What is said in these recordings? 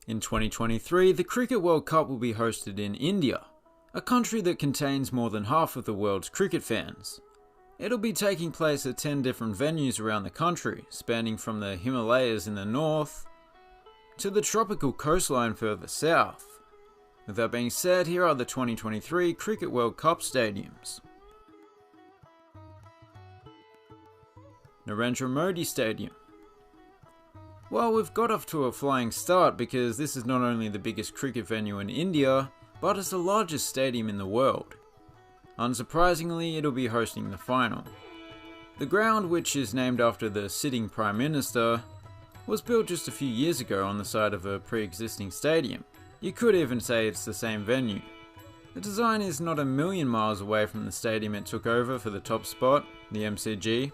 In 2023, the Cricket World Cup will be hosted in India, a country that contains more than half of the world's cricket fans. It'll be taking place at 10 different venues around the country, spanning from the Himalayas in the north to the tropical coastline further south. With that being said, here are the 2023 Cricket World Cup stadiums. Narendra Modi Stadium. Well, we've got off to a flying start because this is not only the biggest cricket venue in India, but it's the largest stadium in the world. Unsurprisingly, it'll be hosting the final. The ground, which is named after the sitting Prime Minister, was built just a few years ago on the side of a pre-existing stadium. You could even say it's the same venue. The design is not a million miles away from the stadium it took over for the top spot, the MCG.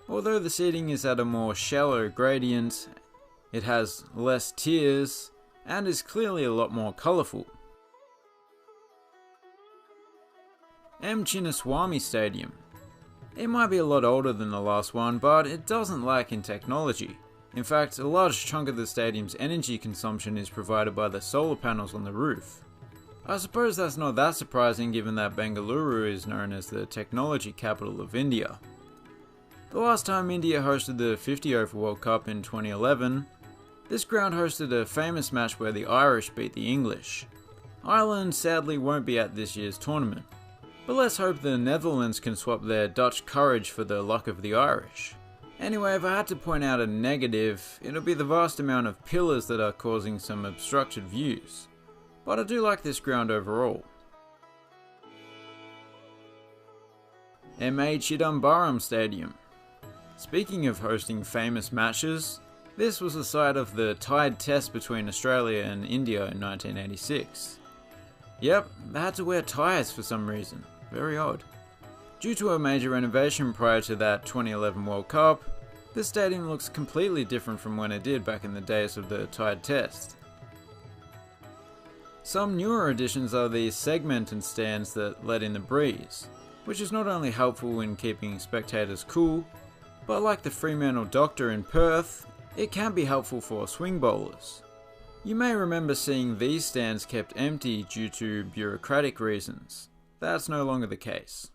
Although the seating is at a more shallow gradient, it has less tiers and is clearly a lot more colourful. M. Chinnaswamy Stadium. It might be a lot older than the last one, but it doesn't lack in technology. In fact, a large chunk of the stadium's energy consumption is provided by the solar panels on the roof. I suppose that's not that surprising given that Bengaluru is known as the technology capital of India. The last time India hosted the 50 over World Cup in 2011, this ground hosted a famous match where the Irish beat the English. Ireland sadly won't be at this year's tournament, but let's hope the Netherlands can swap their Dutch courage for the luck of the Irish. Anyway, if I had to point out a negative, it'll be the vast amount of pillars that are causing some obstructed views, but I do like this ground overall. M.A. Chidambaram Stadium. Speaking of hosting famous matches, this was the site of the tied test between Australia and India in 1986. Yep, they had to wear ties for some reason. Very odd. Due to a major renovation prior to that 2011 World Cup, this stadium looks completely different from when it did back in the days of the tied test. Some newer additions are these segmented stands that let in the breeze, which is not only helpful in keeping spectators cool, but like the Fremantle Doctor in Perth, it can be helpful for swing bowlers. You may remember seeing these stands kept empty due to bureaucratic reasons. That's no longer the case.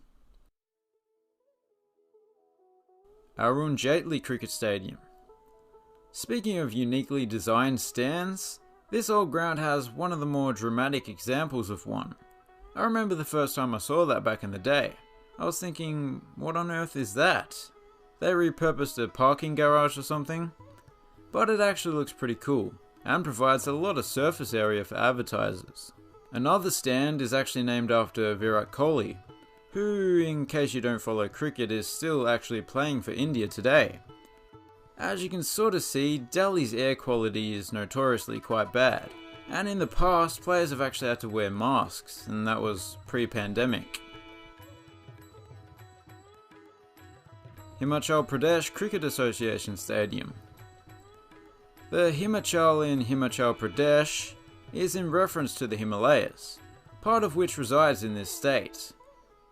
Arun Jaitley Cricket Stadium. Speaking of uniquely designed stands, this old ground has one of the more dramatic examples of one. I remember the first time I saw that back in the day. I was thinking, what on earth is that? They repurposed a parking garage or something? But it actually looks pretty cool, and provides a lot of surface area for advertisers. Another stand is actually named after Virat Kohli, who, in case you don't follow cricket, is still actually playing for India today. As you can sort of see, Delhi's air quality is notoriously quite bad, and in the past, players have actually had to wear masks, and that was pre-pandemic. Himachal Pradesh Cricket Association Stadium. The Himachal in Himachal Pradesh is in reference to the Himalayas, part of which resides in this state,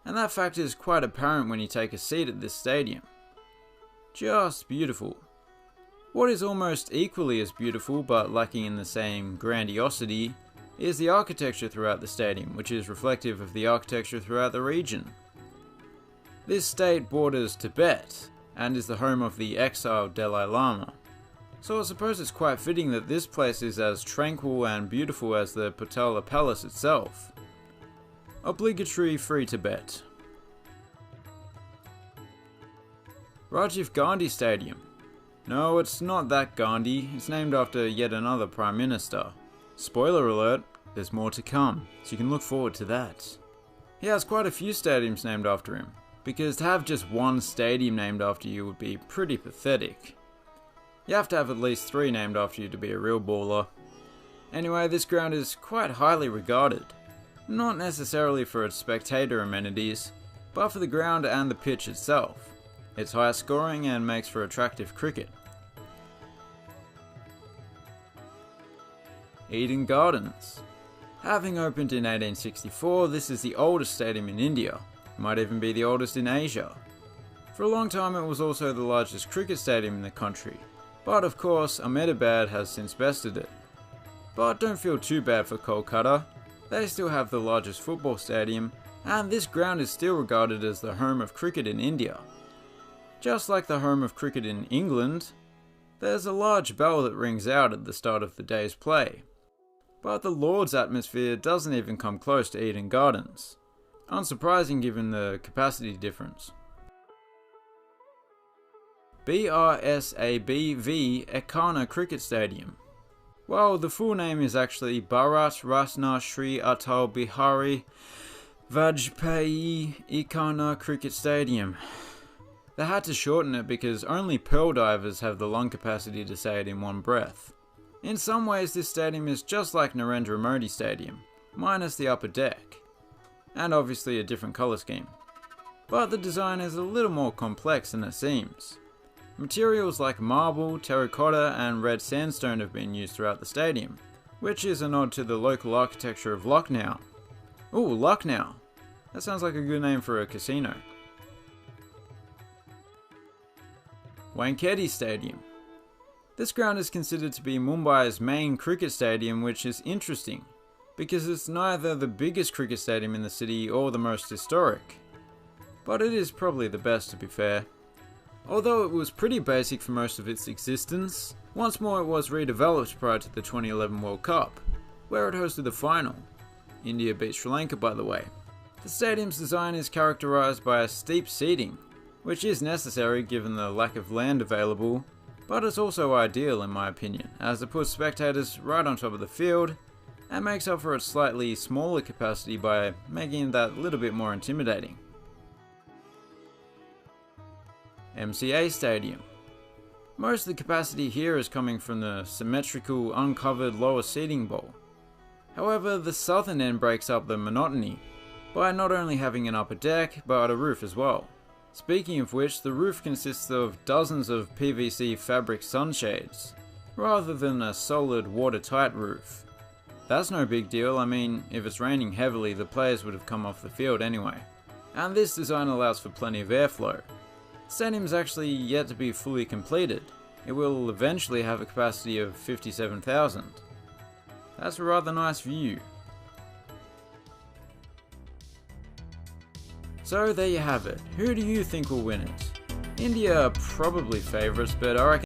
and that fact is quite apparent when you take a seat at this stadium. Just beautiful. What is almost equally as beautiful but lacking in the same grandiosity is the architecture throughout the stadium, which is reflective of the architecture throughout the region. This state borders Tibet and is the home of the exiled Dalai Lama, so I suppose it's quite fitting that this place is as tranquil and beautiful as the Potala Palace itself. Obligatory free Tibet. Rajiv Gandhi Stadium. No, it's not that Gandhi, it's named after yet another Prime Minister. Spoiler alert, there's more to come, so you can look forward to that. He has quite a few stadiums named after him, because to have just one stadium named after you would be pretty pathetic. You have to have at least 3 named after you to be a real baller. Anyway, this ground is quite highly regarded, not necessarily for its spectator amenities, but for the ground and the pitch itself. It's high scoring and makes for attractive cricket. Eden Gardens. Having opened in 1864, this is the oldest stadium in India. It might even be the oldest in Asia. For a long time it was also the largest cricket stadium in the country, but of course Ahmedabad has since bested it. But don't feel too bad for Kolkata, they still have the largest football stadium, and this ground is still regarded as the home of cricket in India. Just like the home of cricket in England, there's a large bell that rings out at the start of the day's play. But the Lord's atmosphere doesn't even come close to Eden Gardens. Unsurprising given the capacity difference. BRSABV Ekana Cricket Stadium. Well, the full name is actually Bharat Ratna Shri Atal Bihari Vajpayee Ekana Cricket Stadium. They had to shorten it because only pearl divers have the lung capacity to say it in one breath. In some ways this stadium is just like Narendra Modi Stadium, minus the upper deck, and obviously a different colour scheme. But the design is a little more complex than it seems. Materials like marble, terracotta and red sandstone have been used throughout the stadium, which is a nod to the local architecture of Lucknow. Ooh, Lucknow! That sounds like a good name for a casino. Wankhede Stadium. This ground is considered to be Mumbai's main cricket stadium, which is interesting, because it's neither the biggest cricket stadium in the city or the most historic. But it is probably the best, to be fair. Although it was pretty basic for most of its existence, once more it was redeveloped prior to the 2011 World Cup, where it hosted the final. India beat Sri Lanka, by the way. The stadium's design is characterised by a steep seating, which is necessary given the lack of land available, but it's also ideal in my opinion, as it puts spectators right on top of the field and makes up for its slightly smaller capacity by making it that little bit more intimidating. MCA Stadium. Most of the capacity here is coming from the symmetrical uncovered lower seating bowl. However, the southern end breaks up the monotony by not only having an upper deck but a roof as well. Speaking of which, the roof consists of dozens of PVC fabric sunshades, rather than a solid watertight roof. That's no big deal, I mean, if it's raining heavily the players would have come off the field anyway. And this design allows for plenty of airflow. The stadium is actually yet to be fully completed. It will eventually have a capacity of 57,000. That's a rather nice view. So there you have it. Who do you think will win it? India are probably favourites, but I reckon